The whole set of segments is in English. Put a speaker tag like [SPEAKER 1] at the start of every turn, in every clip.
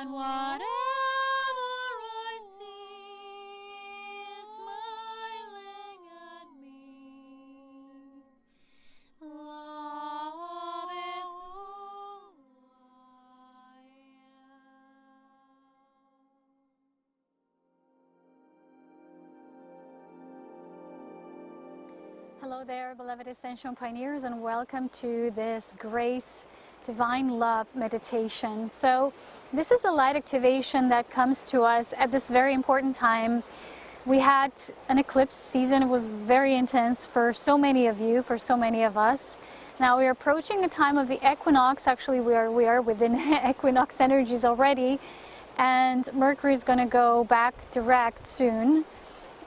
[SPEAKER 1] and whatever I see is smiling at me. Love is who I am. Hello there, beloved Ascension Pioneers, and welcome to this Grace Divine Love meditation. So this is a light activation that comes to us at this very important time. We had an eclipse season. It was very intense for so many of you, for so many of us. Now we're approaching a time of the equinox. Actually, we are within equinox energies already, and Mercury is going to go back direct soon.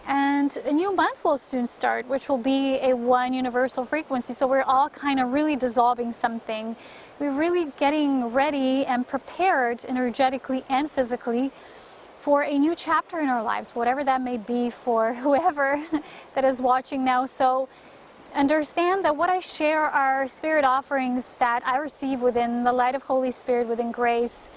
[SPEAKER 1] And a new month will soon start, which will be a one universal frequency. So we're all kind of really dissolving something. We're really getting ready and prepared energetically and physically for a new chapter in our lives, whatever that may be for whoever that is watching now. So understand that what I share are spirit offerings that I receive within the light of Holy Spirit, within grace.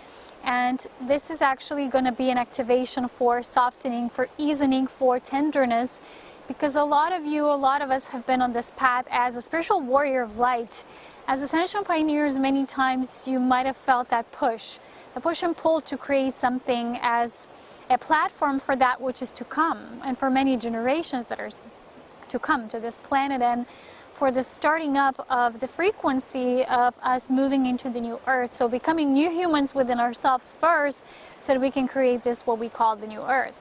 [SPEAKER 1] And this is actually going to be an activation for softening, for easing, for tenderness, because a lot of you, a lot of us have been on this path as a spiritual warrior of light. As Ascension Pioneers, many times you might have felt that push, the push and pull to create something as a platform for that which is to come, and for many generations that are to come to this planet, and for the starting up of the frequency of us moving into the new earth. So becoming new humans within ourselves first, so that we can create this, what we call the new earth.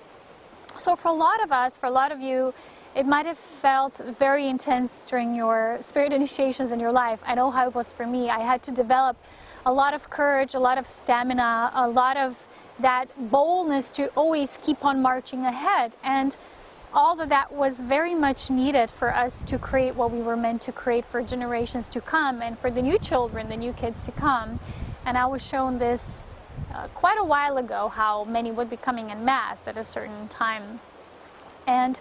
[SPEAKER 1] So for a lot of us, for a lot of you, it might have felt very intense during your spirit initiations in your life. I know how it was for me. I had to develop a lot of courage, a lot of stamina, a lot of that boldness to always keep on marching ahead. And all of that was very much needed for us to create what we were meant to create for generations to come, and for the new children, the new kids to come. And I was shown this quite a while ago, how many would be coming en masse at a certain time. And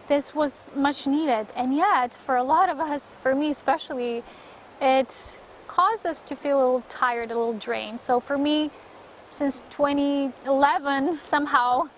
[SPEAKER 1] this was much needed. And yet, for a lot of us, for me especially, it caused us to feel a little tired, a little drained. So for me, since 2011, somehow,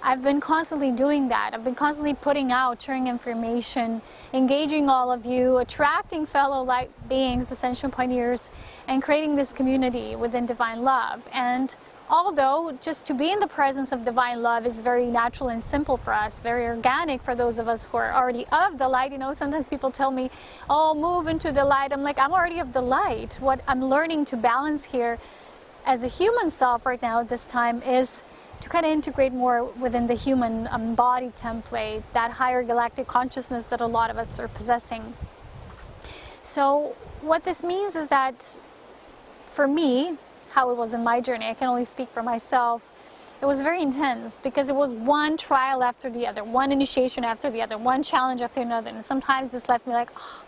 [SPEAKER 1] I've been constantly doing that. I've been constantly putting out, sharing information, engaging all of you, attracting fellow light beings, Ascension Pioneers, and creating this community within Divine Love. And although just to be in the presence of Divine Love is very natural and simple for us, very organic for those of us who are already of the light. You know, sometimes people tell me, oh, move into the light. I'm like, I'm already of the light. What I'm learning to balance here as a human self right now at this time is to kind of integrate more within the human body template, that higher galactic consciousness that a lot of us are possessing. So what this means is that for me, how it was in my journey, I can only speak for myself, it was very intense, because it was one trial after the other, one initiation after the other, one challenge after another. And sometimes this left me like, oh.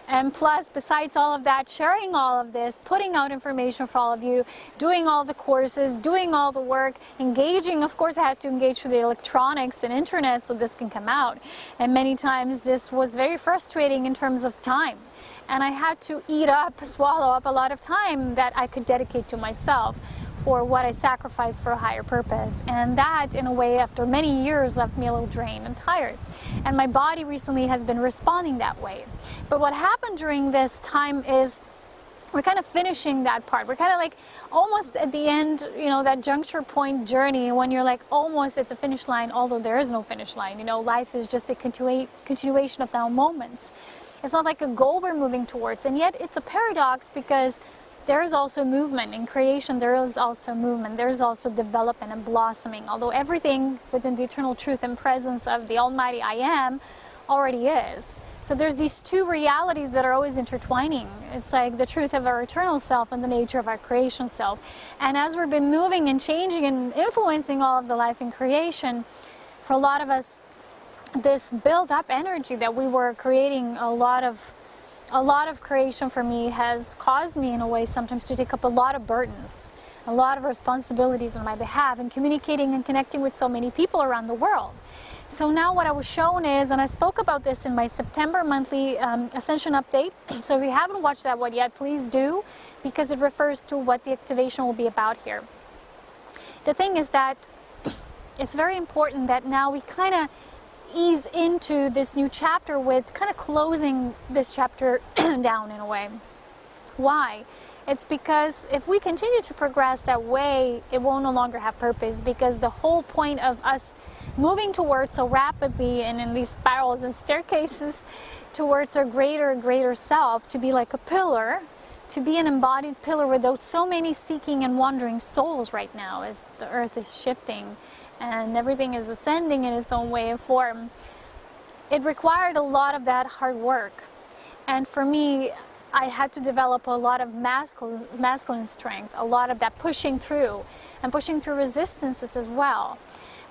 [SPEAKER 1] And plus, besides all of that, sharing all of this, putting out information for all of you, doing all the courses, doing all the work, engaging. Of course, I had to engage with the electronics and internet so this can come out. And many times this was very frustrating in terms of time. And I had to eat up, swallow up a lot of time that I could dedicate to myself for what I sacrificed for a higher purpose. And that, in a way, after many years, left me a little drained and tired. And my body recently has been responding that way. But what happened during this time is we're kind of finishing that part. We're kind of like almost at the end, you know, that juncture point journey when you're like almost at the finish line, although there is no finish line. You know, life is just a continuation of now moments. It's not like a goal we're moving towards. And yet it's a paradox, because there is also movement in creation. There is also movement. There is also development and blossoming. Although everything within the eternal truth and presence of the Almighty I Am already is. So there's these two realities that are always intertwining. It's like the truth of our eternal self and the nature of our creation self. And as we've been moving and changing and influencing all of the life in creation, for a lot of us, this built-up energy that we were creating, a lot of creation for me has caused me in a way sometimes to take up a lot of burdens, a lot of responsibilities on my behalf, and communicating and connecting with so many people around the world. So now what I was shown is, and I spoke about this in my September monthly Ascension update, so if you haven't watched that one yet, please do, because it refers to what the activation will be about here. the thing is that it's very important that now we kind of ease into this new chapter with kind of closing this chapter down in a way. Why? It's because if we continue to progress that way, it will no longer have purpose, because the whole point of us moving towards so rapidly and in these spirals and staircases towards our greater and greater self, to be like a pillar, to be an embodied pillar without so many seeking and wandering souls right now as the earth is shifting and everything is ascending in its own way and form. It required a lot of that hard work. And for me, I had to develop a lot of masculine strength, a lot of that pushing through and pushing through resistances as well.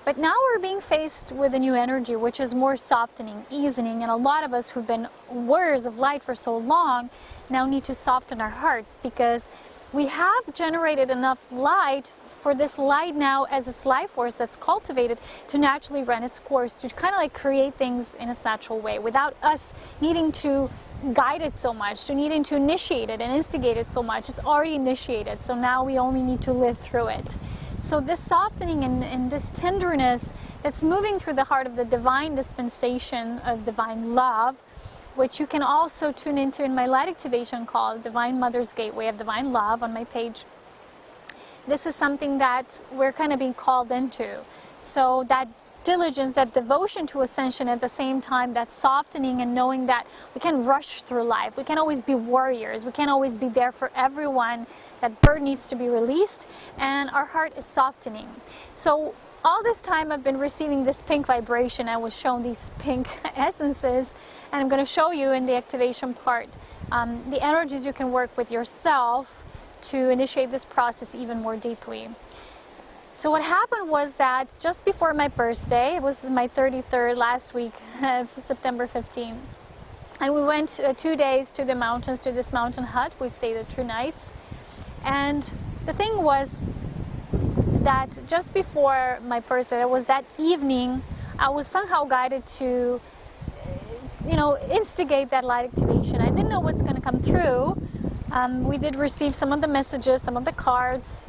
[SPEAKER 1] But now we're being faced with a new energy, which is more softening, easing, and a lot of us who've been warriors of light for so long now need to soften our hearts, because we have generated enough light for this light now as its life force that's cultivated to naturally run its course, to kind of like create things in its natural way without us needing to guide it so much, to needing to initiate it and instigate it so much. It's already initiated, so now we only need to live through it. So this softening and this tenderness that's moving through the heart of the divine dispensation of divine love, which you can also tune into in my light activation called Divine Mother's Gateway of Divine Love on my page. This is something that we're kind of being called into. So that diligence, that devotion to ascension, at the same time that softening and knowing that we can rush through life, we can't always be warriors, we can't always be there for everyone, that bird needs to be released, and our heart is softening. So all this time I've been receiving this pink vibration. I was shown these pink essences, and I'm going to show you in the activation part the energies you can work with yourself to initiate this process even more deeply. So what happened was that just before my birthday, it was my 33rd last week, September 15th, and we went 2 days to the mountains, to this mountain hut. We stayed there 2 nights. And the thing was that just before my birthday, it was that evening, I was somehow guided to, instigate that light activation. I didn't know what's going to come through. We did receive some of the messages, some of the cards.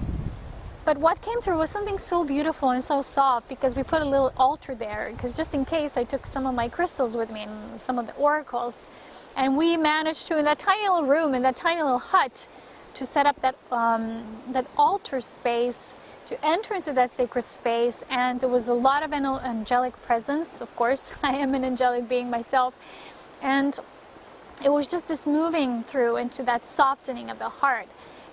[SPEAKER 1] But what came through was something so beautiful and so soft, because we put a little altar there, because just in case I took some of my crystals with me and some of the oracles. And we managed to, in that tiny little room, in that tiny little hut, to set up that altar space, to enter into that sacred space. And there was a lot of angelic presence. Of course, I am an angelic being myself. And it was just this moving through into that softening of the heart.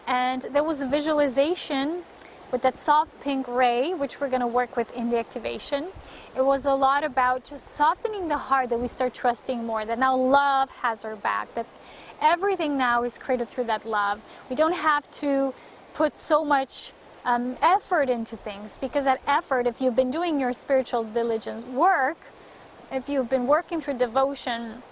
[SPEAKER 1] And there was a visualization with that soft pink ray, which we're going to work with in the activation. It was a lot about just softening the heart, that we start trusting more, that now love has our back, that everything now is created through that love. We don't have to put so much effort into things, because that effort, if you've been doing your spiritual diligence work, if you've been working through devotion,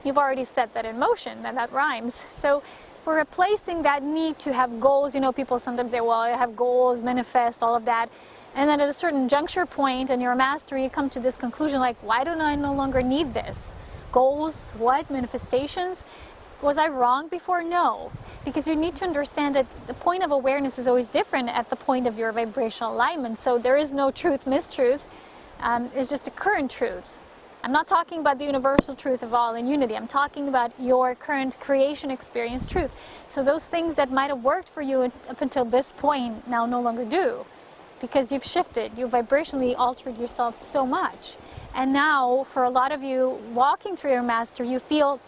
[SPEAKER 1] you've already set that in motion, and that rhymes. So we're replacing that need to have goals. People sometimes say, well, I have goals, manifest, all of that. And then at a certain juncture point in your mastery, you come to this conclusion like, why don't I no longer need this? Goals, what? Manifestations? Was I wrong before? No. Because you need to understand that the point of awareness is always different at the point of your vibrational alignment. So there is no truth, mistruth. It's just the current truth. I'm not talking about the universal truth of all in unity. I'm talking about your current creation experience truth. So those things that might have worked for you up until this point now no longer do, because you've shifted. You've vibrationally altered yourself so much. And now, for a lot of you walking through your master, you feel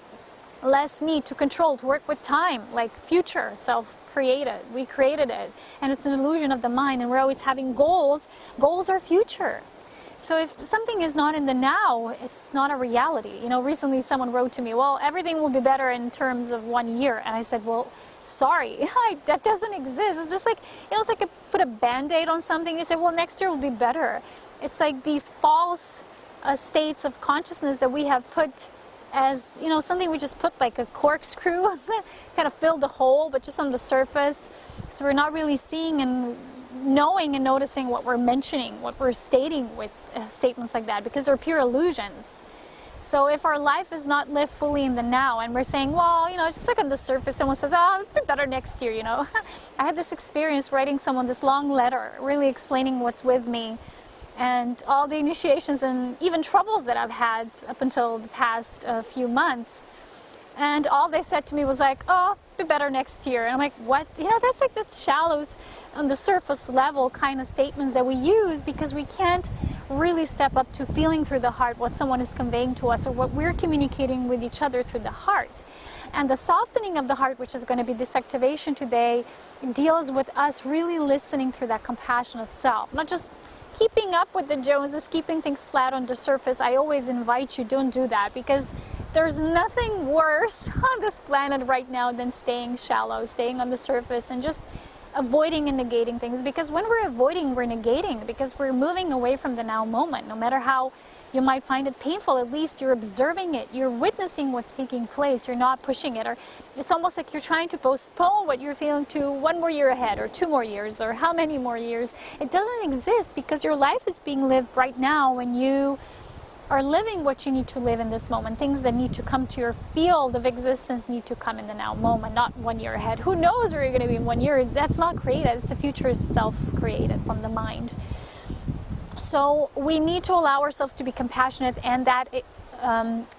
[SPEAKER 1] less need to control, to work with time, like future self-created. We created it. And it's an illusion of the mind, and we're always having goals. Goals are future. So if something is not in the now, it's not a reality. Recently someone wrote to me, well, everything will be better in terms of 1 year. And I said, well, sorry, that doesn't exist. It's just like, it's like you put a Band-Aid on something. You say, well, next year will be better. It's like these false states of consciousness that we have put as, something we just put like a corkscrew, kind of filled the hole, but just on the surface. So we're not really seeing and knowing and noticing what we're mentioning, what we're stating with statements like that, because they're pure illusions. So if our life is not lived fully in the now, and we're saying, well, you know, it's just like on the surface, someone says, oh, it'll be better next year, you know. I had this experience writing someone this long letter, really explaining what's with me and all the initiations and even troubles that I've had up until the past few months. And all they said to me was like, oh, it'll be better next year. And I'm like, what? You know, that's like that shallow, on the surface level kind of statements that we use because we can't really step up to feeling through the heart what someone is conveying to us or what we're communicating with each other through the heart. And the softening of the heart, which is going to be this activation today, deals with us really listening through that compassionate self, not just keeping up with the Joneses, keeping things flat on the surface. I always invite you, don't do that, because there's nothing worse on this planet right now than staying shallow, staying on the surface and just avoiding and negating things. Because when we're avoiding, we're negating, because we're moving away from the now moment. No matter how you might find it painful, at least you're observing it, you're witnessing what's taking place, you're not pushing it. Or it's almost like you're trying to postpone what you're feeling to 1 more year ahead, or 2 more years, or how many more years. It doesn't exist, because your life is being lived right now when you are living what you need to live in this moment. Things that need to come to your field of existence need to come in the now moment, not 1 year ahead. Who knows where you're going to be in 1 year? That's not created. It's the future is self-created from the mind. So we need to allow ourselves to be compassionate, and that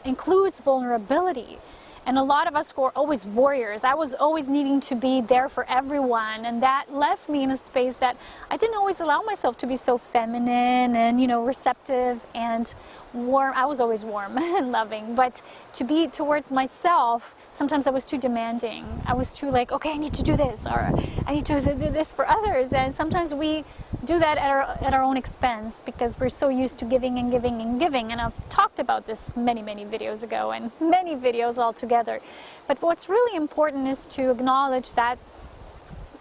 [SPEAKER 1] includes vulnerability. And a lot of us who are always warriors, I was always needing to be there for everyone, and that left me in a space that I didn't always allow myself to be so feminine and, you know, receptive and warm. I was always warm and loving, but to be towards myself, sometimes I was too demanding. I was too like, okay, I need to do this, or I need to do this for others. And sometimes we do that at our own expense, because we're so used to giving and giving and giving. And I've talked about this many videos ago, and many videos altogether. But what's really important is to acknowledge that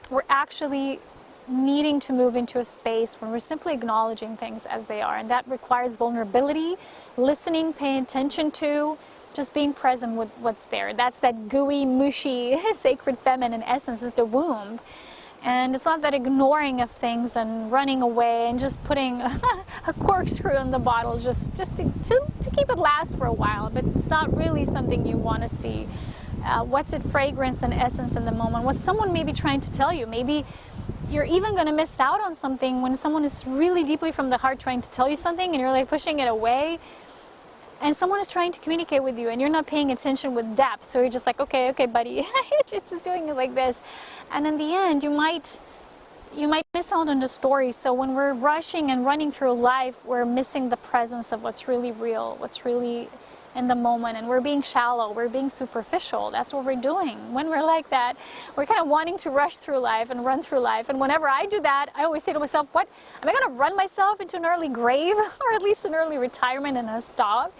[SPEAKER 1] we're actually needing to move into a space when we're simply acknowledging things as they are. And that requires vulnerability, listening, paying attention to, just being present with what's there. That's that gooey, mushy, sacred feminine essence, is the womb. And it's not that ignoring of things and running away and just putting a corkscrew in the bottle just to keep it last for a while. But it's not really something you want to see. What's its fragrance and essence in the moment? What's someone maybe trying to tell you? Maybe you're even going to miss out on something when someone is really deeply from the heart trying to tell you something, and you're like pushing it away. And someone is trying to communicate with you, and you're not paying attention with depth. So you're just like, okay, buddy, you're just doing it like this. And in the end, you might miss out on the story. So when we're rushing and running through life, we're missing the presence of what's really real, what's really in the moment. And we're being shallow, we're being superficial. That's what we're doing. When we're like that, we're kind of wanting to rush through life and run through life. And whenever I do that, I always say to myself, what, am I going to run myself into an early grave, or at least an early retirement and a stop?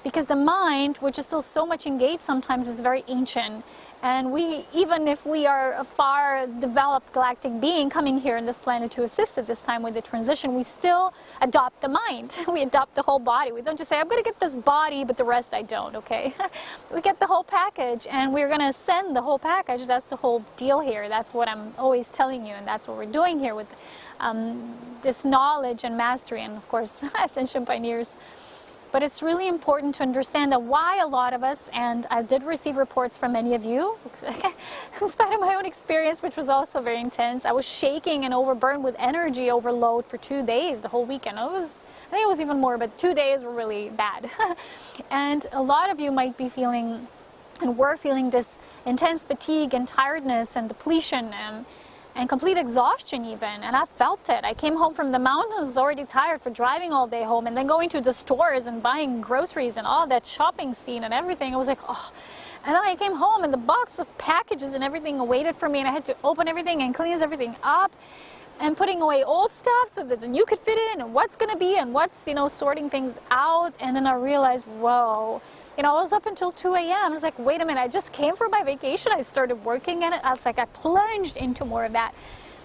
[SPEAKER 1] Because the mind, which is still so much engaged sometimes, is very ancient. And we, even if we are a far developed galactic being coming here on this planet to assist at this time with the transition, we still adopt the mind. We adopt the whole body. We don't just say, I'm going to get this body, but the rest I don't, okay? We get the whole package, and we're going to send the whole package. That's the whole deal here. That's what I'm always telling you, and that's what we're doing here with this knowledge and mastery, and of course, Ascension Pioneers. But it's really important to understand that why a lot of us, and I did receive reports from many of you, in spite of my own experience, which was also very intense. I was shaking and overburned with energy overload for 2 days, the whole weekend. I think it was even more, but 2 days were really bad. And a lot of you might be feeling, and were feeling, this intense fatigue and tiredness and depletion and complete exhaustion even, and I felt it. I came home from the mountains already tired for driving all day home, and then going to the stores and buying groceries and all that shopping scene and everything. I was like, oh. And then I came home, and the box of packages and everything awaited for me, and I had to open everything and clean everything up and putting away old stuff so that the new could fit in, and what's going to be, and what's, you know, sorting things out. And then I realized, whoa. You know, I was up until 2 a.m. I was like, wait a minute, I just came for my vacation. I started working in it. I was like, I plunged into more of that.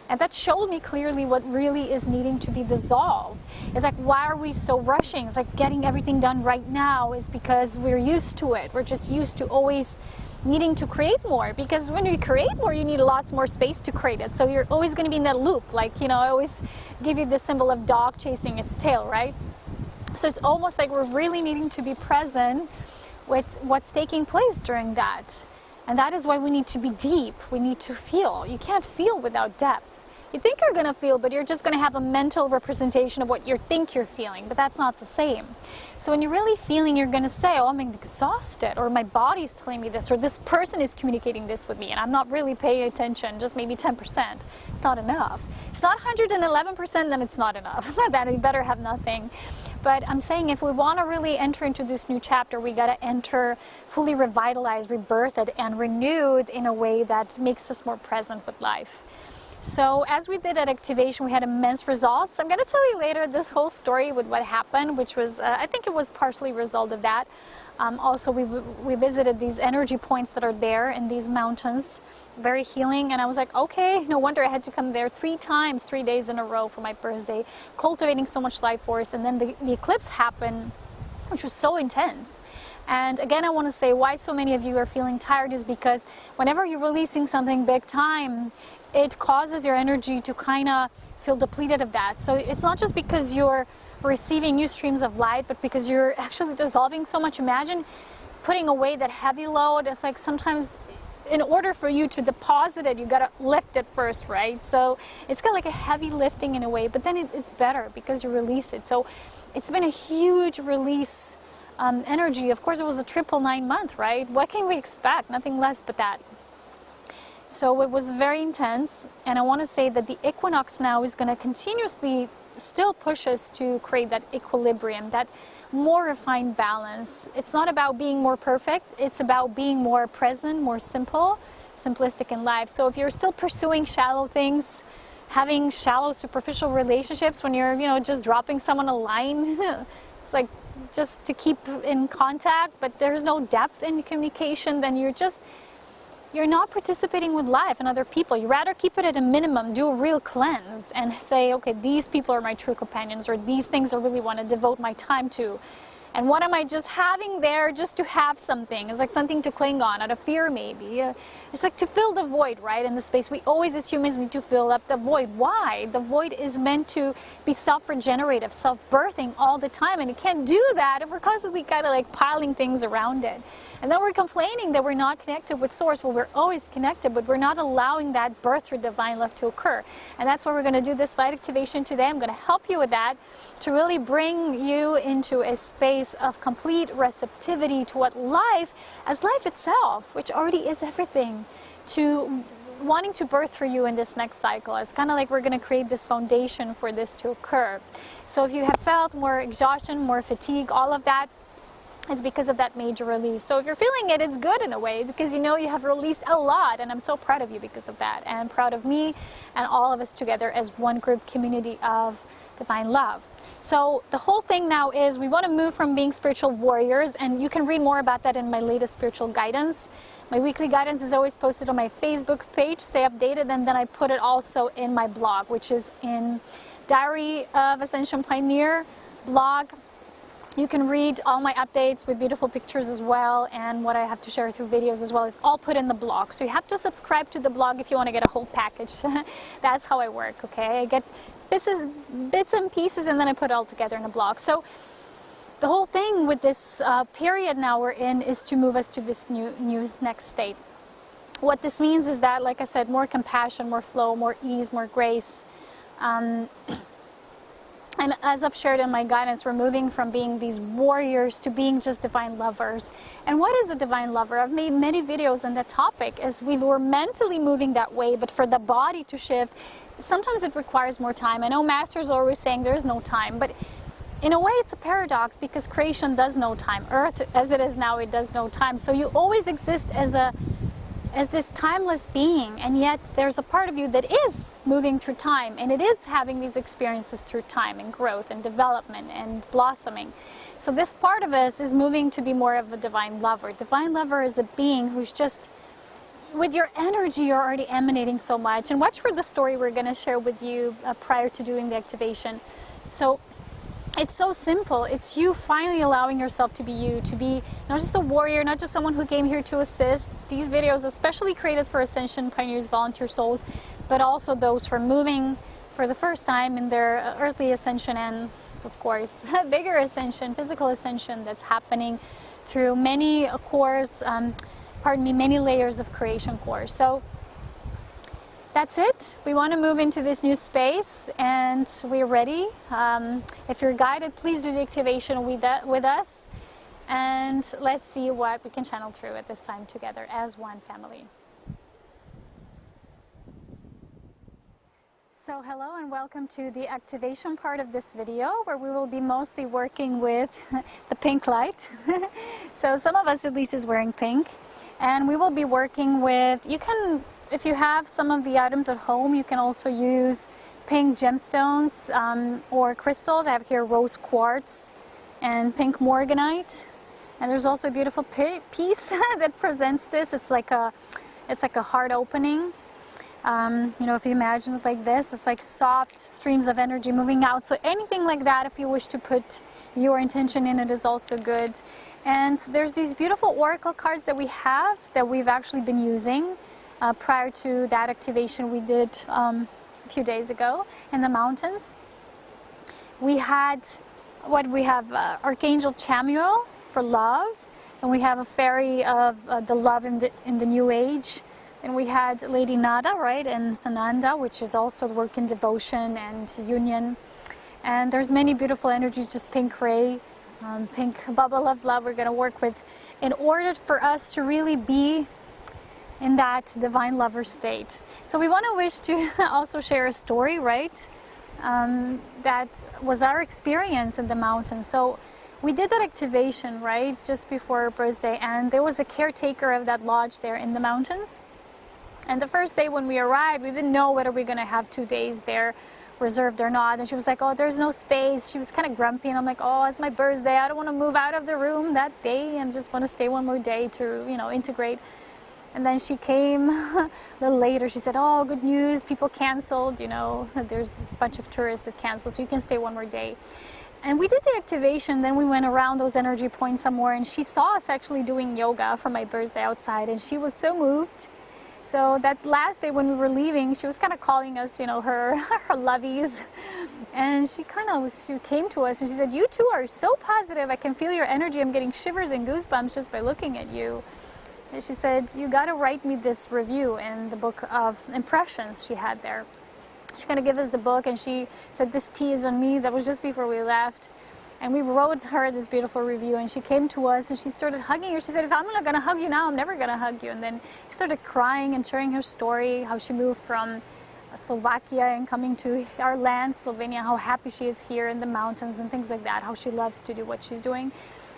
[SPEAKER 1] And that showed me clearly what really is needing to be dissolved. It's like, why are we so rushing? It's like getting everything done right now is because we're used to it. We're just used to always needing to create more. Because when you create more, you need lots more space to create it. So you're always going to be in that loop. Like, you know, I always give you the symbol of dog chasing its tail, right? So it's almost like we're really needing to be present with what's taking place during that. And that is why we need to be deep. We need to feel. You can't feel without depth. You think you're going to feel, but you're just going to have a mental representation of what you think you're feeling, but that's not the same. So when you're really feeling, you're going to say, oh, I'm exhausted, or my body's telling me this, or this person is communicating this with me, and I'm not really paying attention, just maybe 10%. It's not enough. It's not 111%, then it's not enough. Then you better have nothing. But I'm saying if we want to really enter into this new chapter, we got to enter fully revitalized, rebirthed, and renewed in a way that makes us more present with life. So as we did at activation, we had immense results. I'm going to tell you later this whole story with what happened, which was, I think it was partially a result of that. Also, we visited these energy points that are there in these mountains, very healing. And I was like, okay, no wonder I had to come there 3 times, 3 days in a row for my birthday, cultivating so much life force. And then the eclipse happened, which was so intense. And again, I want to say why so many of you are feeling tired is because whenever you're releasing something big time, it causes your energy to kind of feel depleted of that. So it's not just because you're receiving new streams of light, but because you're actually dissolving so much. Imagine putting away that heavy load. It's like sometimes in order for you to deposit it, you got to lift it first, right? So it's kind of like a heavy lifting in a way, but then it's better because you release it. So it's been a huge release energy. Of course, it was a 999 month, right? What can we expect? Nothing less but that. So it was very intense, and I want to say that the equinox now is going to continuously still push us to create that equilibrium, that more refined balance. It's not about being more perfect, it's about being more present, more simple, simplistic in life. So if you're still pursuing shallow things, having shallow, superficial relationships when you're, just dropping someone a line, it's like just to keep in contact, but there's no depth in communication, then you're not participating with life and other people. You rather keep it at a minimum, do a real cleanse and say, okay, these people are my true companions, or these things I really want to devote my time to. And what am I just having there just to have something? It's like something to cling on out of fear maybe. It's like to fill the void, right, in the space. We always as humans need to fill up the void. Why? The void is meant to be self-regenerative, self-birthing all the time. And it can't do that if we're constantly kind of like piling things around it. And then we're complaining that we're not connected with Source. Well, we're always connected, but we're not allowing that birth through divine love to occur. And that's why we're going to do this light activation today. I'm going to help you with that to really bring you into a space of complete receptivity to what life, as life itself, which already is everything, to wanting to birth through you in this next cycle. It's kind of like we're going to create this foundation for this to occur. So if you have felt more exhaustion, more fatigue, all of that, it's because of that major release. So if you're feeling it, it's good in a way because you have released a lot, and I'm so proud of you because of that, and proud of me and all of us together as one group community of divine love. So the whole thing now is we want to move from being spiritual warriors, and you can read more about that in my latest spiritual guidance. My weekly guidance is always posted on my Facebook page, stay updated, and then I put it also in my blog, which is in Diary of Ascension Pioneer blog. You can read all my updates with beautiful pictures as well, and what I have to share through videos as well. It's all put in the blog. So you have to subscribe to the blog if you want to get a whole package. That's how I work, okay? I get bits and pieces, and then I put it all together in a blog. So the whole thing with this period now we're in is to move us to this new next state. What this means is that, like I said, more compassion, more flow, more ease, more grace. And as I've shared in my guidance, we're moving from being these warriors to being just divine lovers. And what is a divine lover? I've made many videos on that topic as we were mentally moving that way, but for the body to shift, sometimes it requires more time. I know masters are always saying there's no time, but in a way it's a paradox because creation does know time. Earth, as it is now, it does know time. So you always exist as this timeless being, and yet there's a part of you that is moving through time, and it is having these experiences through time and growth and development and blossoming. So this part of us is moving to be more of a divine lover. Divine lover is a being who's just, with your energy, you're already emanating so much. And watch for the story we're going to share with you prior to doing the activation. So it's so simple. It's you finally allowing yourself to be you, to be not just a warrior, not just someone who came here to assist. These videos especially created for Ascension Pioneers, volunteer souls, but also those who are moving for the first time in their earthly ascension and of course, bigger ascension, physical ascension that's happening through many cores, many layers of creation core. So that's it. We want to move into this new space, and we're ready. If you're guided, please do the activation with us, and let's see what we can channel through at this time together as one family. So hello and welcome to the activation part of this video, where we will be mostly working with the pink light. So some of us at least is wearing pink, and we will be working with, you can, if you have some of the items at home, you can also use pink gemstones or crystals. I have here rose quartz and pink morganite, and there's also a beautiful piece that presents this. It's like a heart opening. You know, if you imagine it like this, it's like soft streams of energy moving out. So anything like that, if you wish to put your intention in it, is also good. And there's these beautiful oracle cards that we have that we've actually been using prior to that activation we did a few days ago in the mountains. We had Archangel Chamuel for love, and we have a fairy of the love in the New Age. And we had Lady Nada, right, and Sananda, which is also work in devotion and union. And there's many beautiful energies, just pink ray, pink bubble of love we're going to work with in order for us to really be in that divine lover state. So we want to wish to also share a story, right, that was our experience in the mountains. So we did that activation, right, just before our birthday, and there was a caretaker of that lodge there in the mountains. And the first day when we arrived, we didn't know whether we were going to have 2 days there reserved or not. And she was like, oh, there's no space. She was kind of grumpy. And I'm like, oh, it's my birthday. I don't want to move out of the room that day and just want to stay one more day to, you know, integrate. And then she came a little later. She said, oh, good news. People canceled. You know, there's a bunch of tourists that canceled, so you can stay one more day. And we did the activation. Then we went around those energy points some more. And she saw us actually doing yoga for my birthday outside. And she was so moved. So that last day when we were leaving, she was kind of calling us, you know, her lovies. And she came to us and she said, you two are so positive. I can feel your energy. I'm getting shivers and goosebumps just by looking at you. And she said, you got to write me this review in the book of impressions she had there. She kind of gave us the book, and she said, this tea is on me. That was just before we left. And we wrote her this beautiful review, and she came to us and she started hugging her. She said, if I'm not going to hug you now, I'm never going to hug you. And then she started crying and sharing her story, how she moved from Slovakia and coming to our land, Slovenia, how happy she is here in the mountains and things like that, how she loves to do what she's doing.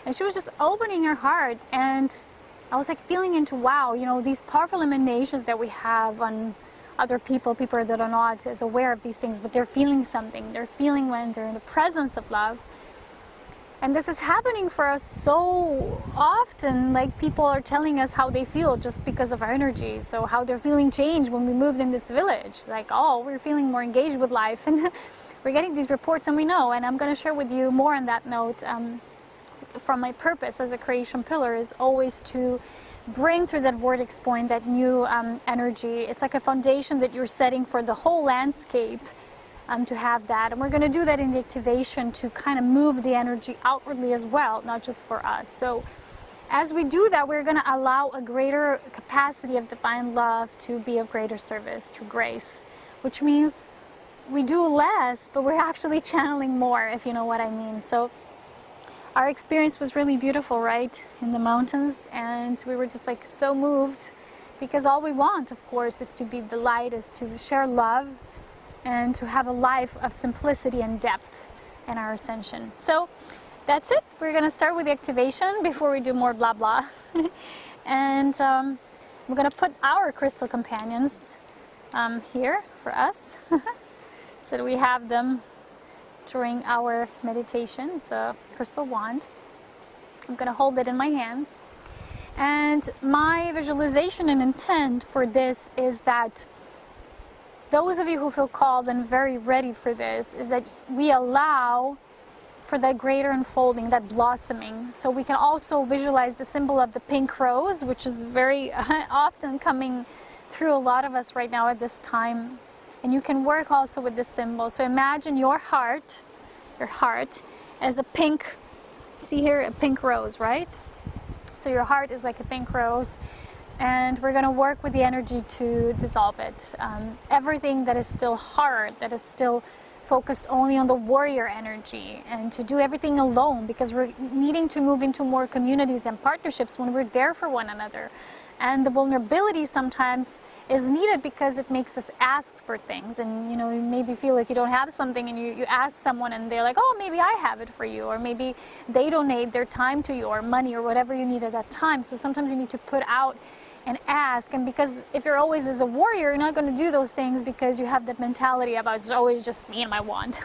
[SPEAKER 1] And she was just opening her heart. And I was like feeling into, wow, you know, these powerful emanations that we have on other people that are not as aware of these things, but they're feeling something. They're feeling when they're in the presence of love. And this is happening for us so often, like people are telling us how they feel just because of our energy. So how they're feeling changed when we moved in this village. Like, oh, we're feeling more engaged with life. And we're getting these reports, and we know. And I'm going to share with you more on that note. From my purpose as a creation pillar is always to bring through that vortex point that new energy. It's like a foundation that you're setting for the whole landscape. To have that, and we're going to do that in the activation to kind of move the energy outwardly as well, not just for us. So as we do that, we're going to allow a greater capacity of divine love to be of greater service through grace, which means we do less, but we're actually channeling more, if you know what I mean. So our experience was really beautiful, right, in the mountains, and we were just like so moved, because all we want, of course, is to be the light, is to share love, and to have a life of simplicity and depth in our ascension. So that's it. We're going to start with the activation before we do more blah blah. And we're going to put our crystal companions here for us so that we have them during our meditation. It's a crystal wand. I'm going to hold it in my hands. And my visualization and intent for this is that those of you who feel called and very ready for this, is that we allow for that greater unfolding, that blossoming. So we can also visualize the symbol of the pink rose, which is very often coming through a lot of us right now at this time. And you can work also with this symbol. So imagine your heart your heart as a pink, see here, a pink rose, right? So your heart is like a pink rose, and we're going to work with the energy to dissolve it. Everything that is still hard, that is still focused only on the warrior energy, and to do everything alone, because we're needing to move into more communities and partnerships when we're there for one another. And the vulnerability sometimes is needed because it makes us ask for things, and you maybe feel like you don't have something, and you ask someone and they're like, oh, maybe I have it for you, or maybe they donate their time to you, or money, or whatever you need at that time. So sometimes you need to put out and ask, and because if you're always as a warrior, you're not going to do those things because you have that mentality about it's always just me and my wand,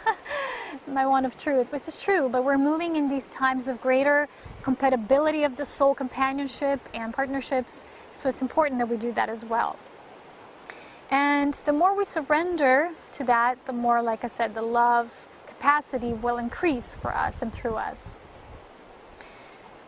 [SPEAKER 1] my wand of truth, which is true, but we're moving in these times of greater compatibility of the soul companionship and partnerships, so it's important that we do that as well. And the more we surrender to that, the more, like I said, the love capacity will increase for us and through us.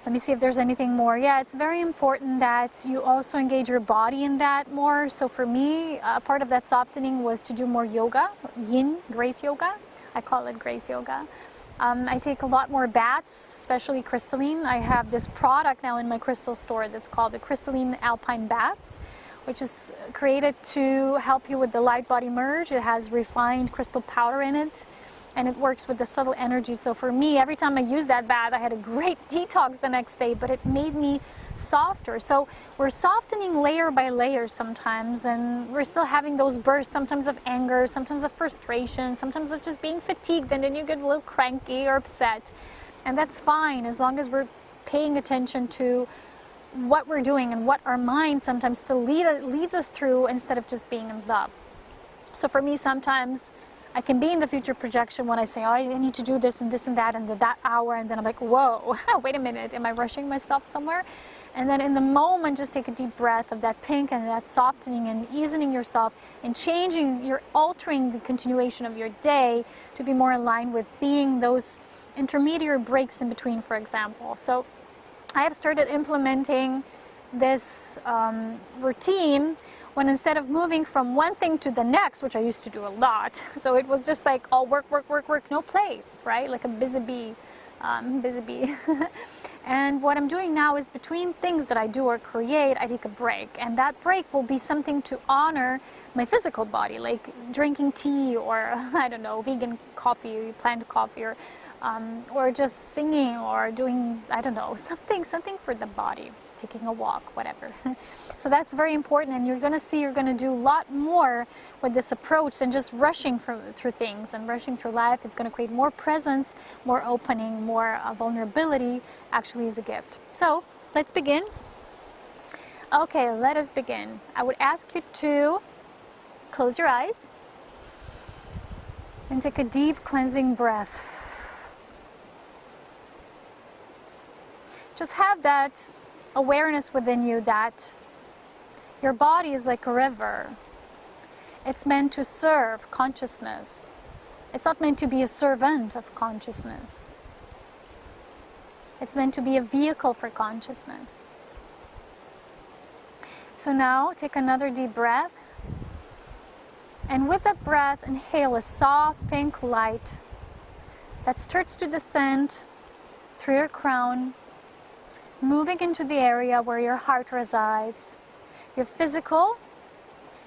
[SPEAKER 1] Let me see if there's anything more. Yeah, it's very important that you also engage your body in that more. So for me, part of that softening was to do more yoga, yin, grace yoga. I call it grace yoga. I take a lot more baths, especially crystalline. I have this product now in my crystal store that's called the Crystalline Alpine Baths, which is created to help you with the light body merge. It has refined crystal powder in it, and it works with the subtle energy. So for me, every time I used that bath, I had a great detox the next day, but it made me softer. So we're softening layer by layer sometimes, and we're still having those bursts, sometimes of anger, sometimes of frustration, sometimes of just being fatigued, and then you get a little cranky or upset. And that's fine, as long as we're paying attention to what we're doing and what our mind sometimes still leads us through, instead of just being in love. So for me, sometimes I can be in the future projection when I say, oh, I need to do this and that and that hour, and then I'm like, whoa, wait a minute, am I rushing myself somewhere? And then in the moment, just take a deep breath of that pink and that softening and easing yourself and changing, you're altering the continuation of your day to be more aligned with being those intermediate breaks in between, for example. So I have started implementing this routine when, instead of moving from one thing to the next, which I used to do a lot, so it was just like all work, work, work, work, no play, right? Like a busy bee. And what I'm doing now is, between things that I do or create, I take a break, and that break will be something to honor my physical body, like drinking tea, or I don't know, vegan coffee, plant coffee, or just singing, or doing, I don't know, something for the body, taking a walk, whatever. So that's very important, and you're going to see you're going to do a lot more with this approach than just rushing through things and rushing through life. It's going to create more presence, more opening, more vulnerability, actually is a gift. So let's begin. Okay, let us begin. I would ask you to close your eyes and take a deep cleansing breath. Just have that awareness within you that your body is like a river. It's meant to serve consciousness. It's not meant to be a servant of consciousness. It's meant to be a vehicle for consciousness. So now take another deep breath, and with that breath, inhale a soft pink light that starts to descend through your crown, moving into the area where your heart resides, your physical,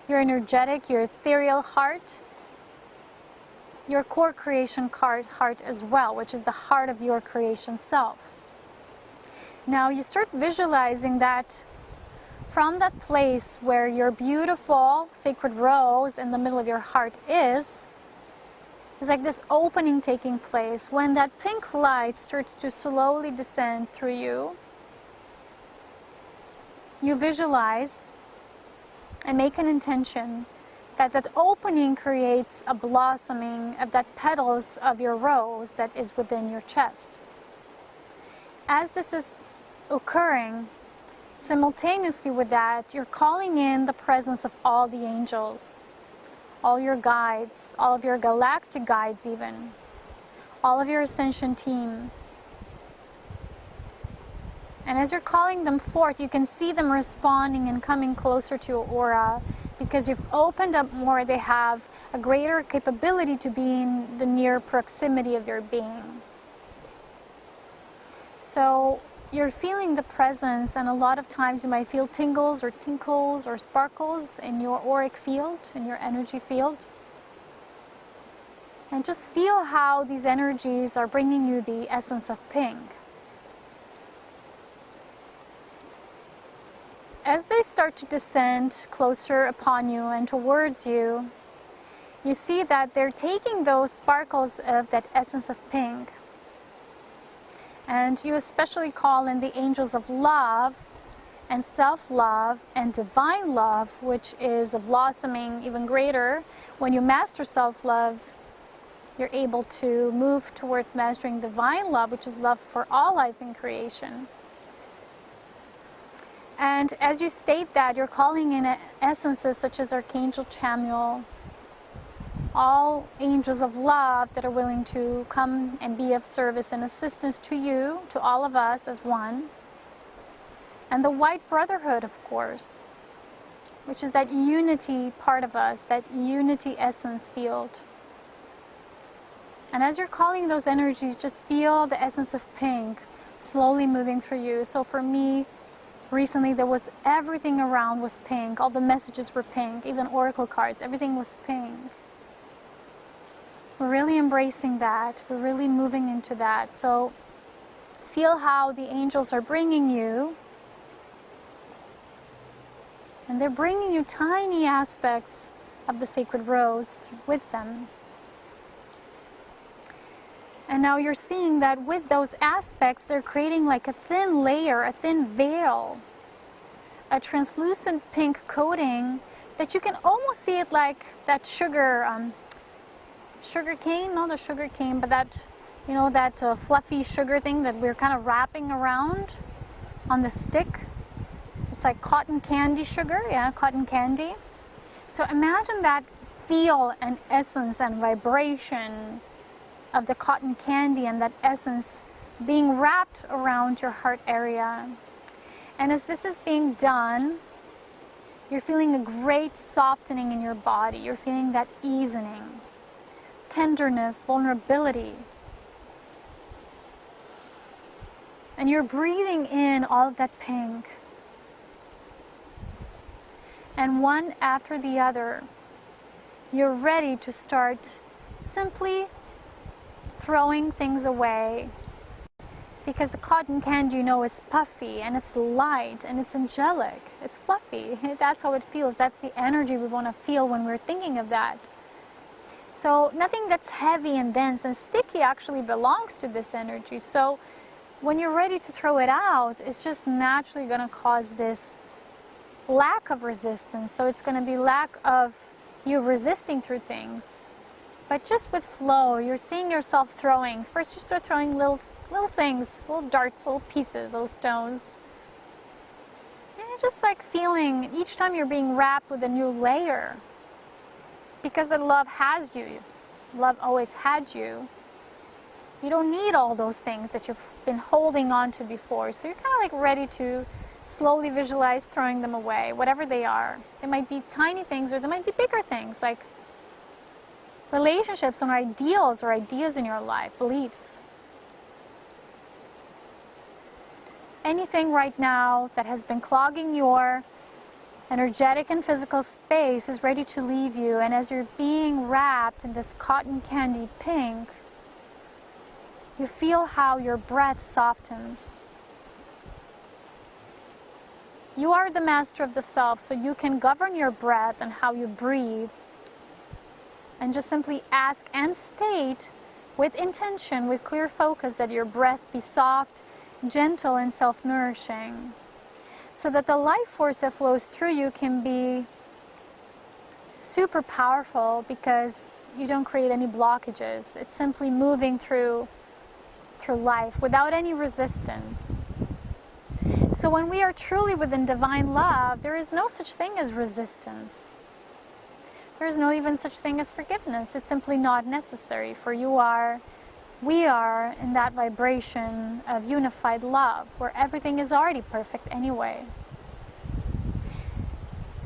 [SPEAKER 1] your energetic, your ethereal heart, your core creation heart as well, which is the heart of your creation self. Now you start visualizing that from that place where your beautiful sacred rose in the middle of your heart is like this opening taking place. When that pink light starts to slowly descend through you, you visualize and make an intention that that opening creates a blossoming of that petals of your rose that is within your chest. As this is occurring, simultaneously with that, you're calling in the presence of all the angels, all your guides, all of your galactic guides even, all of your Ascension team. And as you're calling them forth, you can see them responding and coming closer to your aura, because you've opened up more. They have a greater capability to be in the near proximity of your being. So you're feeling the presence, and a lot of times you might feel tingles or tinkles or sparkles in your auric field, in your energy field. And just feel how these energies are bringing you the essence of pink. As they start to descend closer upon you and towards you, you see that they're taking those sparkles of that essence of pink. And you especially call in the angels of love and self-love and divine love, which is a blossoming even greater. When you master self-love, you're able to move towards mastering divine love, which is love for all life in creation. And as you state that, you're calling in essences such as Archangel Chamuel, all angels of love that are willing to come and be of service and assistance to you, to all of us as one. And the White Brotherhood, of course, which is that unity part of us, that unity essence field. And as you're calling those energies, just feel the essence of pink slowly moving through you. So for me, recently there was everything around was pink. All the messages were pink, even oracle cards, everything was pink. We're really embracing that. We're really moving into that. So feel how the angels are bringing you. And they're bringing you tiny aspects of the sacred rose with them. And now you're seeing that with those aspects, they're creating like a thin layer, a thin veil, a translucent pink coating that you can almost see it like that sugar cane, not a sugar cane, but that, you know, that fluffy sugar thing that we're kind of wrapping around on the stick. It's like cotton candy sugar, yeah, cotton candy. So imagine that feel and essence and vibration of the cotton candy and that essence being wrapped around your heart area. And as this is being done, you're feeling a great softening in your body. You're feeling that easing, tenderness, vulnerability. And you're breathing in all of that pink. And one after the other, you're ready to start simply throwing things away, because the cotton candy, you know, it's puffy and it's light and it's angelic, it's fluffy. That's how it feels. That's the energy we want to feel when we're thinking of that. So nothing that's heavy and dense and sticky actually belongs to this energy. So when you're ready to throw it out, it's just naturally going to cause this lack of resistance. So it's going to be lack of you resisting through things. But just with flow, you're seeing yourself throwing. First you start throwing little things, little darts, little pieces, little stones. And you're just like feeling each time you're being wrapped with a new layer. Because the love has you. Love always had you. You don't need all those things that you've been holding on to before. So you're kind of like ready to slowly visualize throwing them away, whatever they are. They might be tiny things or they might be bigger things, like relationships or ideals or ideas in your life, beliefs. Anything right now that has been clogging your energetic and physical space is ready to leave you. And as you're being wrapped in this cotton candy pink, you feel how your breath softens. You are the master of the self, so you can govern your breath and how you breathe. And just simply ask and state with intention, with clear focus, that your breath be soft, gentle, and self-nourishing, so that the life force that flows through you can be super powerful, because you don't create any blockages. It's simply moving through life without any resistance. So when we are truly within divine love, there is no such thing as resistance. There is no even such thing as forgiveness. It's simply not necessary, for we are in that vibration of unified love, where everything is already perfect anyway.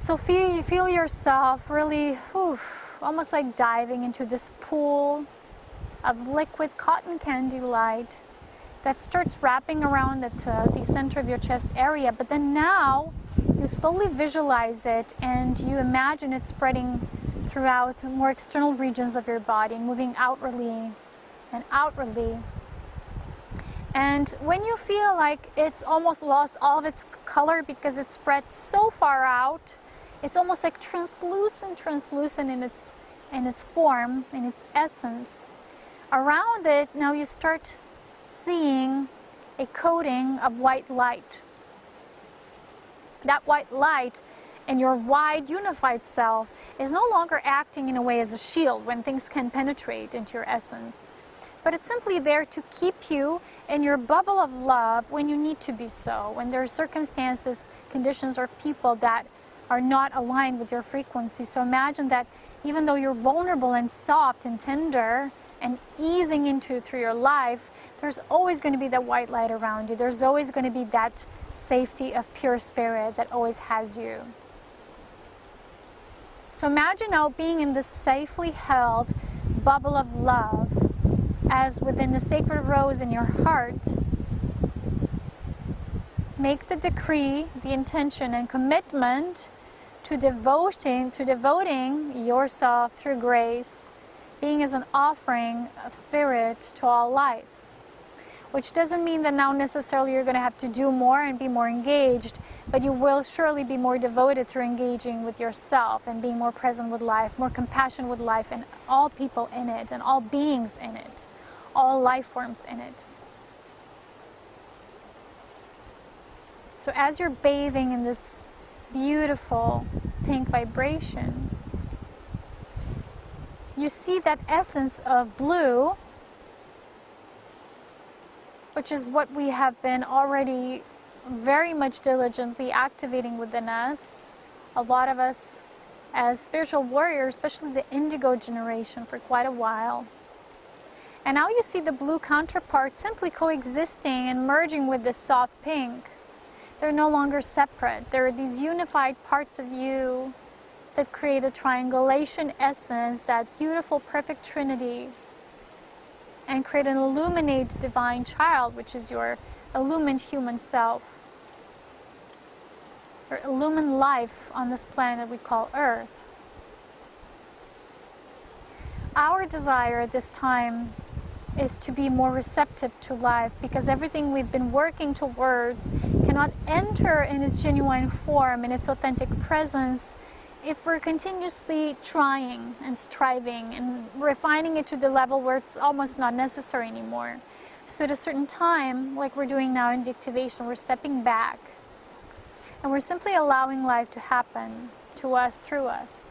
[SPEAKER 1] So feel yourself really almost like diving into this pool of liquid cotton candy light that starts wrapping around at the center of your chest area. But then now you slowly visualize it and you imagine it spreading throughout more external regions of your body, moving outwardly and outwardly. And when you feel like it's almost lost all of its color because it's spread so far out, it's almost like translucent in its form, in its essence. Around it, now you start seeing a coating of white light. That white light in your wide, unified self is no longer acting in a way as a shield when things can penetrate into your essence. But it's simply there to keep you in your bubble of love when you need to be so, when there are circumstances, conditions, or people that are not aligned with your frequency. So imagine that even though you're vulnerable and soft and tender and easing into through your life, there's always going to be that white light around you. There's always going to be that safety of pure spirit that always has you. So imagine now being in this safely held bubble of love, as within the sacred rose in your heart. Make the decree, the intention and commitment to devoting yourself through grace, being as an offering of spirit to all life. Which doesn't mean that now necessarily you're going to have to do more and be more engaged, but you will surely be more devoted through engaging with yourself and being more present with life, more compassion with life and all people in it and all beings in it, all life forms in it. So as you're bathing in this beautiful pink vibration, you see that essence of blue, which is what we have been already very much diligently activating within us. A lot of us as spiritual warriors, especially the indigo generation, for quite a while. And now you see the blue counterpart simply coexisting and merging with this soft pink. They're no longer separate. There are these unified parts of you that create a triangulation essence, that beautiful perfect trinity, and create an illuminated divine child, which is your illumined human self, or illumined life on this planet we call Earth. Our desire at this time is to be more receptive to life, because everything we've been working towards cannot enter in its genuine form, in its authentic presence, if we're continuously trying and striving and refining it to the level where it's almost not necessary anymore. So at a certain time, like we're doing now in the activation, we're stepping back and we're simply allowing life to happen to us, through us.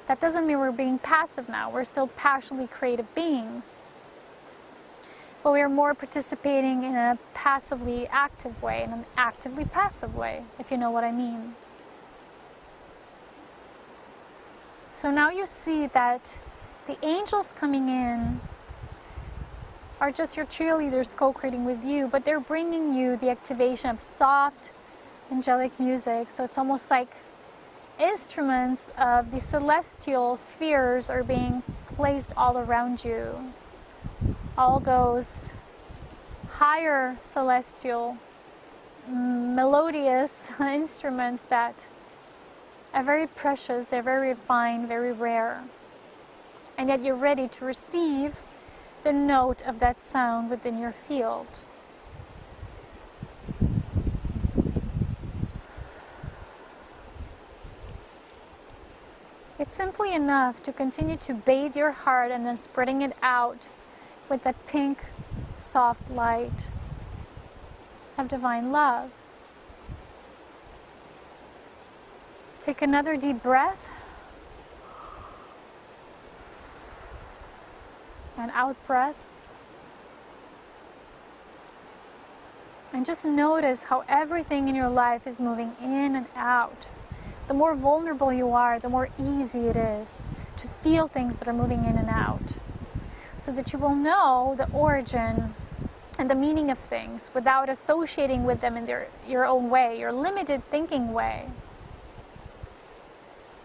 [SPEAKER 1] That doesn't mean we're being passive now. We're still passionately creative beings. But we are more participating in a passively active way, in an actively passive way, if you know what I mean. So now you see that the angels coming in are just your cheerleaders co-creating with you, but they're bringing you the activation of soft, angelic music. So it's almost like instruments of the celestial spheres are being placed all around you. All those higher celestial, melodious instruments that are very precious, they're very refined, very rare. And yet you're ready to receive the note of that sound within your field. It's simply enough to continue to bathe your heart and then spreading it out with that pink, soft light of divine love. Take another deep breath. And out breath. And just notice how everything in your life is moving in and out. The more vulnerable you are, the more easy it is to feel things that are moving in and out, so that you will know the origin and the meaning of things without associating with them in your own way, your limited thinking way.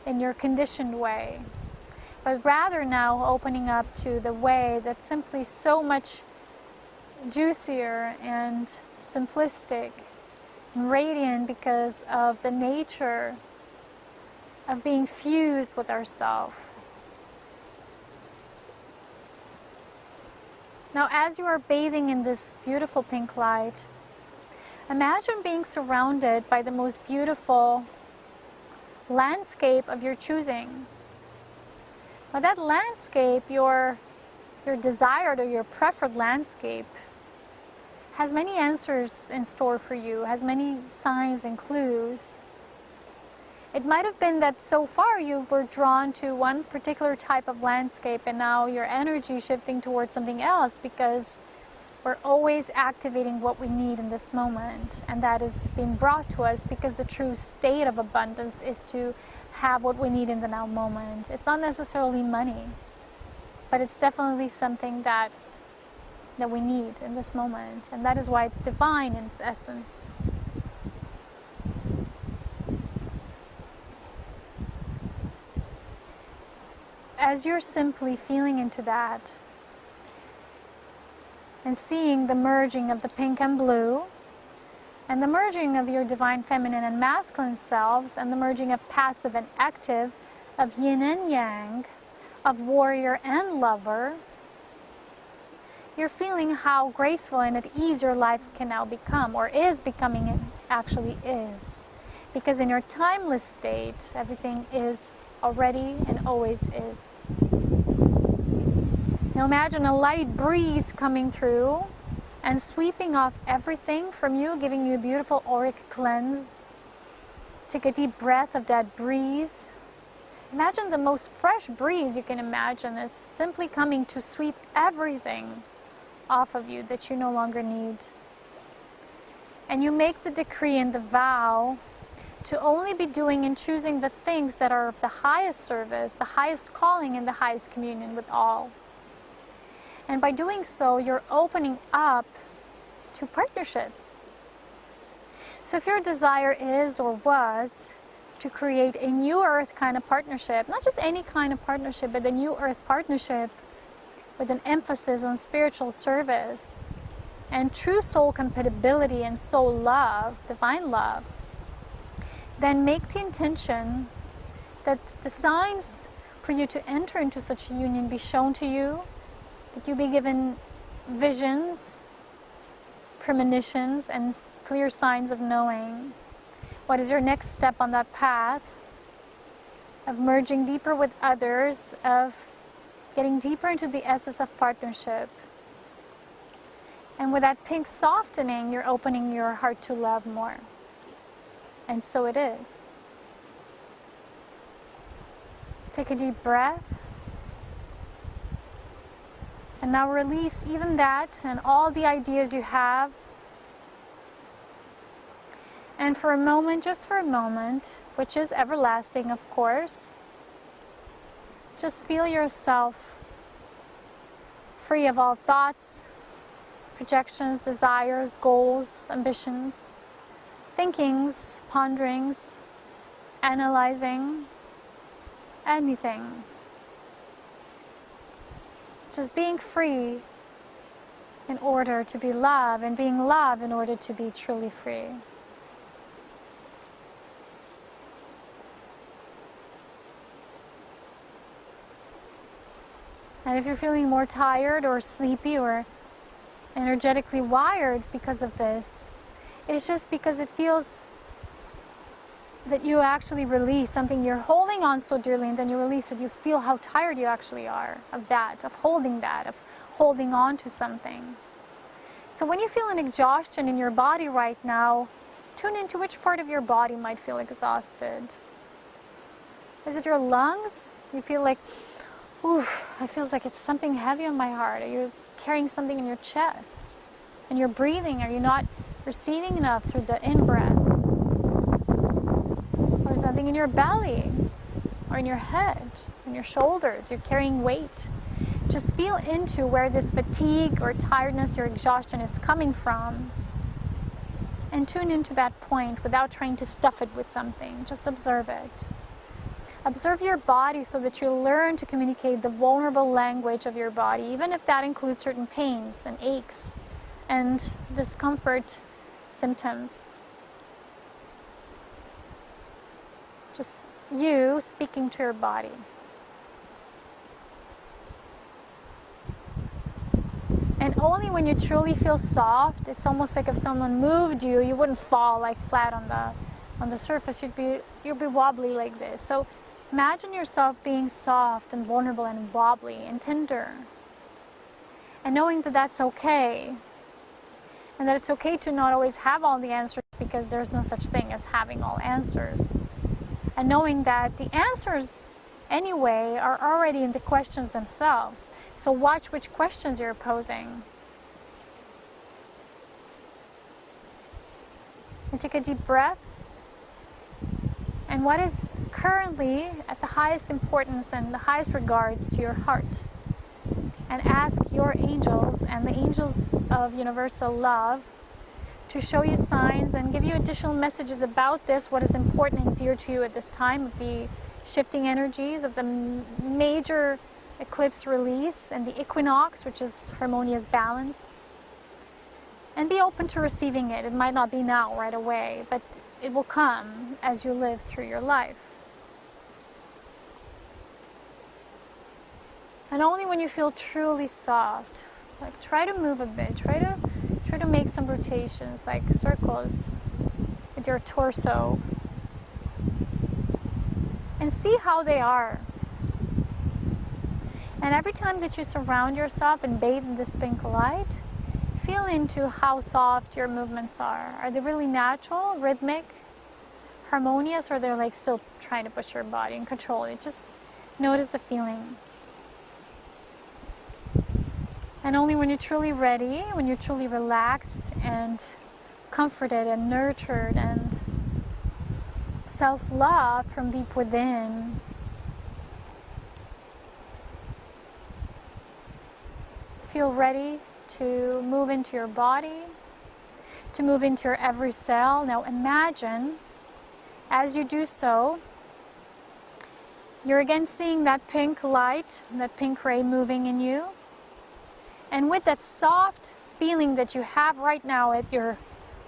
[SPEAKER 1] in your conditioned way, but rather now opening up to the way that's simply so much juicier and simplistic and radiant because of the nature of being fused with ourself. Now, as you are bathing in this beautiful pink light, imagine being surrounded by the most beautiful landscape of your choosing. Now, that landscape, your desired or your preferred landscape, has many answers in store for you, has many signs and clues. It might have been that so far you were drawn to one particular type of landscape, and now your energy is shifting towards something else, because we're always activating what we need in this moment, and that is being brought to us because the true state of abundance is to have what we need in the now moment. It's not necessarily money, but it's definitely something that we need in this moment, and that is why it's divine in its essence. As you're simply feeling into that and seeing the merging of the pink and blue, and the merging of your divine feminine and masculine selves, and the merging of passive and active, of yin and yang, of warrior and lover, you're feeling how graceful and at ease your life can now become, or is becoming, it actually is. Because in your timeless state, everything is already and always is. Now imagine a light breeze coming through and sweeping off everything from you, giving you a beautiful auric cleanse. Take a deep breath of that breeze. Imagine the most fresh breeze you can imagine. It's simply coming to sweep everything off of you that you no longer need. And you make the decree and the vow to only be doing and choosing the things that are of the highest service, the highest calling, and the highest communion with all. And by doing so, you're opening up to partnerships. So if your desire is or was to create a new earth kind of partnership, not just any kind of partnership, but a new earth partnership with an emphasis on spiritual service and true soul compatibility and soul love, divine love, then make the intention that the signs for you to enter into such a union be shown to you, that you be given visions, premonitions, and clear signs of knowing what is your next step on that path of merging deeper with others, of getting deeper into the essence of partnership. And with that pink softening, you're opening your heart to love more. And so it is. Take a deep breath. And now release even that and all the ideas you have. And for a moment, just for a moment, which is everlasting, of course, just feel yourself free of all thoughts, projections, desires, goals, ambitions, thinkings, ponderings, analyzing, anything. Just being free in order to be love, and being love in order to be truly free. And if you're feeling more tired or sleepy or energetically wired because of this, it's just because it feels that you actually release something you're holding on so dearly, and then you release it. You feel how tired you actually are of that, of holding on to something. So when you feel an exhaustion in your body right now, tune into which part of your body might feel exhausted. Is it your lungs? You feel like, oof, it feels like it's something heavy on my heart. Are you carrying something in your chest? And you're breathing, are you not receiving enough through the in-breath? Or something in your belly, or in your head, in your shoulders, you're carrying weight. Just feel into where this fatigue or tiredness or exhaustion is coming from, and tune into that point without trying to stuff it with something. Just observe it. Observe your body so that you learn to communicate the vulnerable language of your body, even if that includes certain pains and aches and discomfort symptoms. Just you speaking to your body. And only when you truly feel soft, it's almost like if someone moved you, you wouldn't fall like flat on the surface. You'd be wobbly like this. So imagine yourself being soft and vulnerable and wobbly and tender. And knowing that that's okay. And that it's okay to not always have all the answers, because there's no such thing as having all answers. And knowing that the answers anyway are already in the questions themselves. So watch which questions you're posing. And take a deep breath. And what is currently at the highest importance and the highest regards to your heart? And ask your angels and the angels of universal love to show you signs and give you additional messages about this, what is important and dear to you at this time of the shifting energies of the major eclipse release and the equinox, which is harmonious balance. And be open to receiving it. It might not be now right away, but it will come as you live through your life. And only when you feel truly soft, like try to move a bit, try to make some rotations, like circles with your torso, and see how they are. And every time that you surround yourself and bathe in this pink light, feel into how soft your movements are. Are they really natural, rhythmic, harmonious, or they're like still trying to push your body and control it? Just notice the feeling. And only when you're truly ready, when you're truly relaxed and comforted and nurtured and self-loved from deep within, feel ready to move into your body, to move into your every cell. Now imagine, as you do so, you're again seeing that pink light, that pink ray moving in you. And with that soft feeling that you have right now at your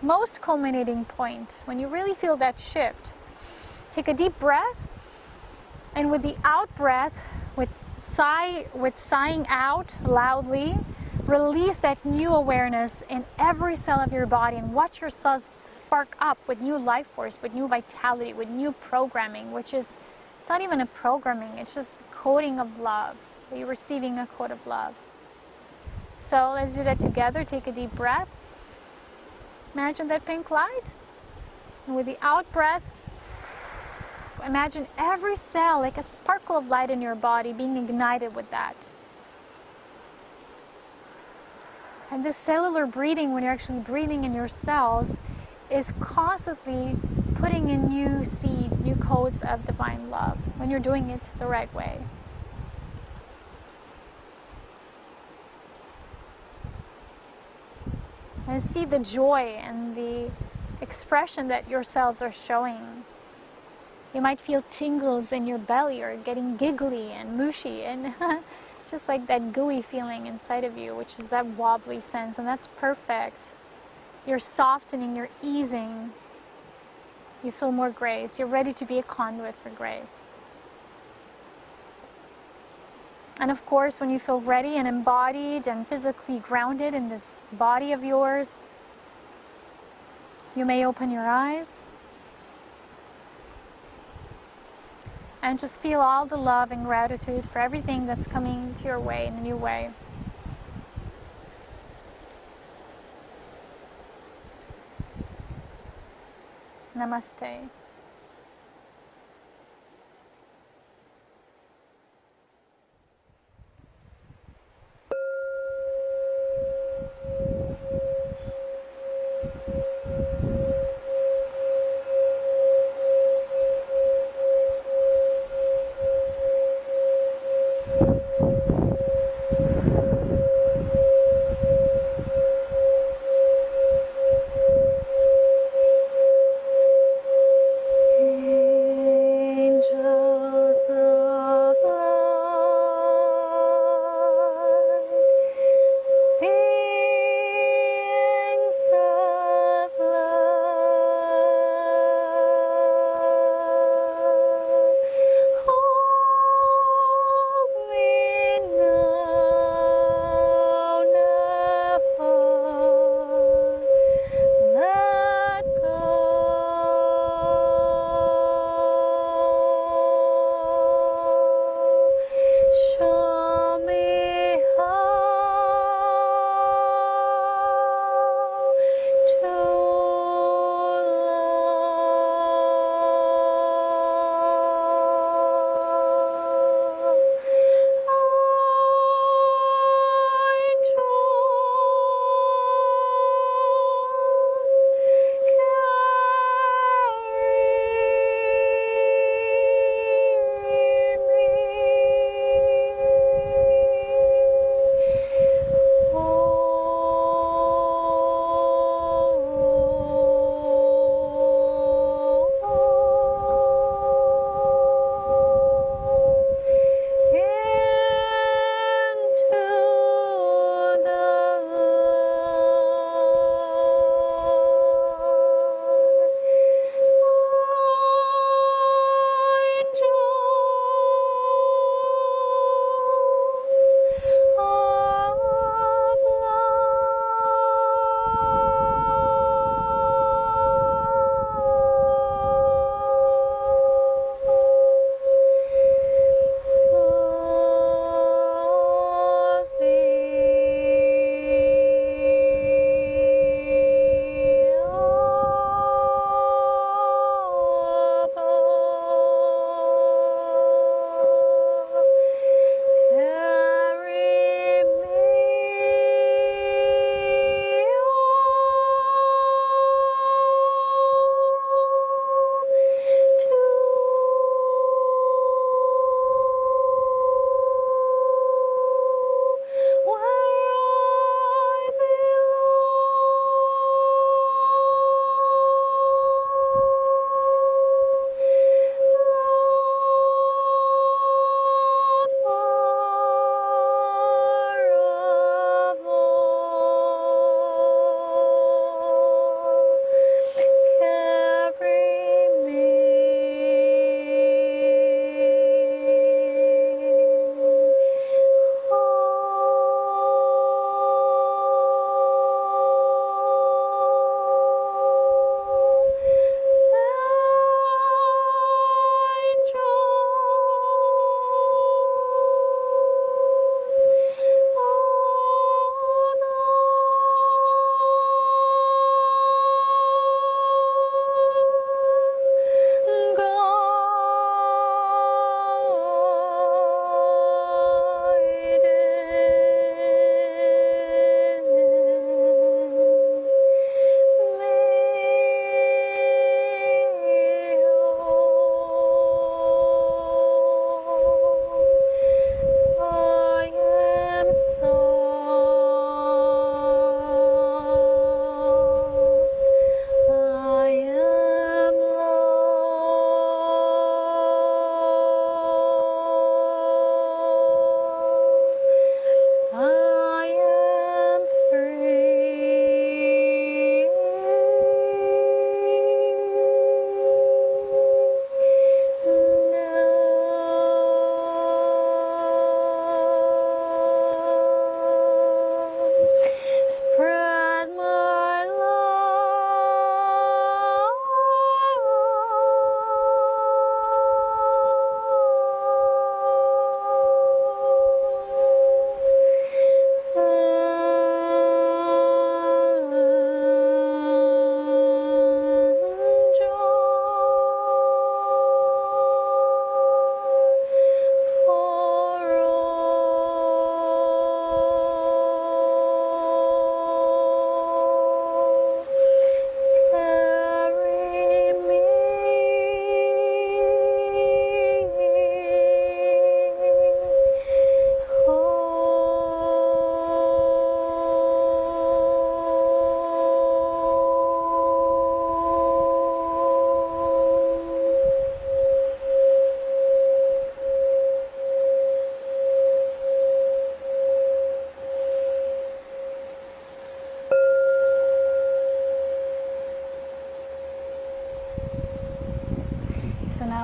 [SPEAKER 1] most culminating point, when you really feel that shift, take a deep breath, and with the out breath, with sighing out loudly, release that new awareness in every cell of your body, and watch your cells spark up with new life force, with new vitality, with new programming, which is, it's not even a programming, it's just the coding of love. You're receiving a code of love. So let's do that together. Take a deep breath. Imagine that pink light. And with the out breath, imagine every cell, like a sparkle of light in your body, being ignited with that. And this cellular breathing, when you're actually breathing in your cells, is constantly putting in new seeds, new codes of divine love, when you're doing it the right way. And see the joy and the expression that your cells are showing. You might feel tingles in your belly, or getting giggly and mushy, and just like that gooey feeling inside of you, which is that wobbly sense, and that's perfect. You're softening, you're easing. You feel more grace. You're ready to be a conduit for grace. And of course, when you feel ready and embodied and physically grounded in this body of yours, you may open your eyes and just feel all the love and gratitude for everything that's coming to your way in a new way. Namaste.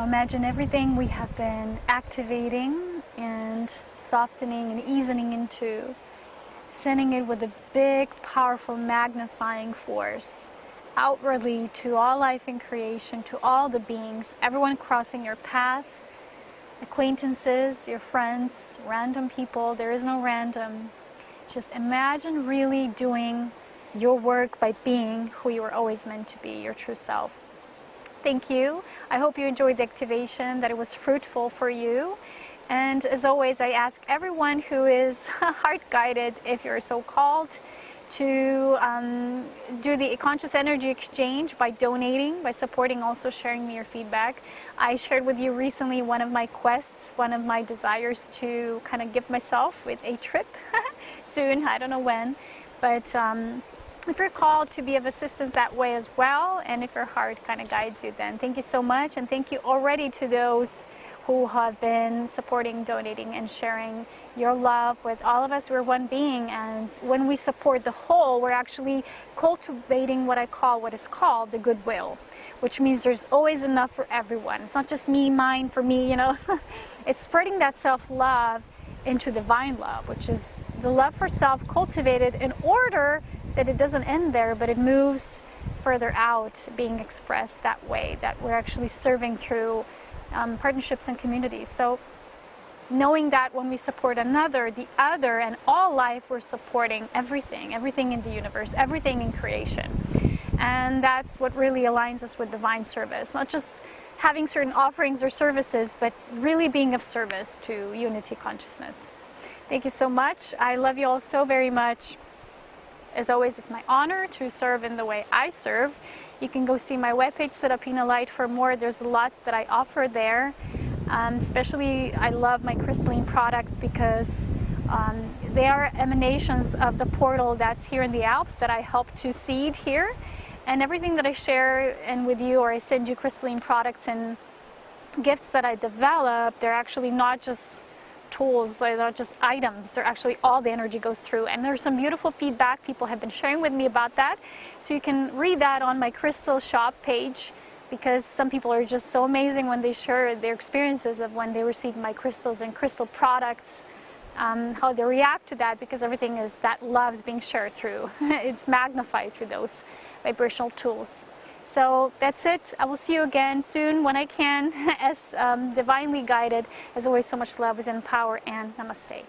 [SPEAKER 1] imagine everything we have been activating and softening and easing into, sending it with a big, powerful, magnifying force outwardly to all life in creation, to all the beings, everyone crossing your path, acquaintances, your friends, random people. There is no random. Just imagine really doing your work by being who you were always meant to be, your true self. Thank you. I hope you enjoyed the activation, that it was fruitful for you. And as always, I ask everyone who is heart-guided, if you're so called, to do the conscious energy exchange by donating, by supporting, also sharing me your feedback. I shared with you recently one of my quests, one of my desires to kind of give myself with a trip soon, I don't know when, but if you're called to be of assistance that way as well, and if your heart kind of guides you, then thank you so much. And thank you already to those who have been supporting, donating, and sharing your love with all of us. We're one being, and when we support the whole, we're actually cultivating what is called the goodwill, which means there's always enough for everyone. It's not just me, mine, for me, you know. It's spreading that self-love into divine love, which is the love for self cultivated in order that it doesn't end there, but it moves further out, being expressed that way, that we're actually serving through partnerships and communities. So knowing that when we support another, the other, and all life, we're supporting everything in the universe, everything in creation. And that's what really aligns us with divine service, not just having certain offerings or services, but really being of service to unity consciousness. Thank you so much. I love you all so very much. As always, it's my honor to serve in the way I serve. You can go see my webpage, Serapina Light, for more. There's lots that I offer there. Especially, I love my crystalline products because they are emanations of the portal that's here in the Alps that I help to seed here. And everything that I share and with you, or I send you crystalline products and gifts that I develop, they're actually not just tools, they're not just items, they're actually all the energy goes through. And there's some beautiful feedback people have been sharing with me about that. So you can read that on my crystal shop page, because some people are just so amazing when they share their experiences of when they receive my crystals and crystal products, how they react to that, because everything is that love is being shared through. It's magnified through those vibrational tools. So that's it. I will see you again soon when I can, as divinely guided. As always, so much love is in power, and namaste.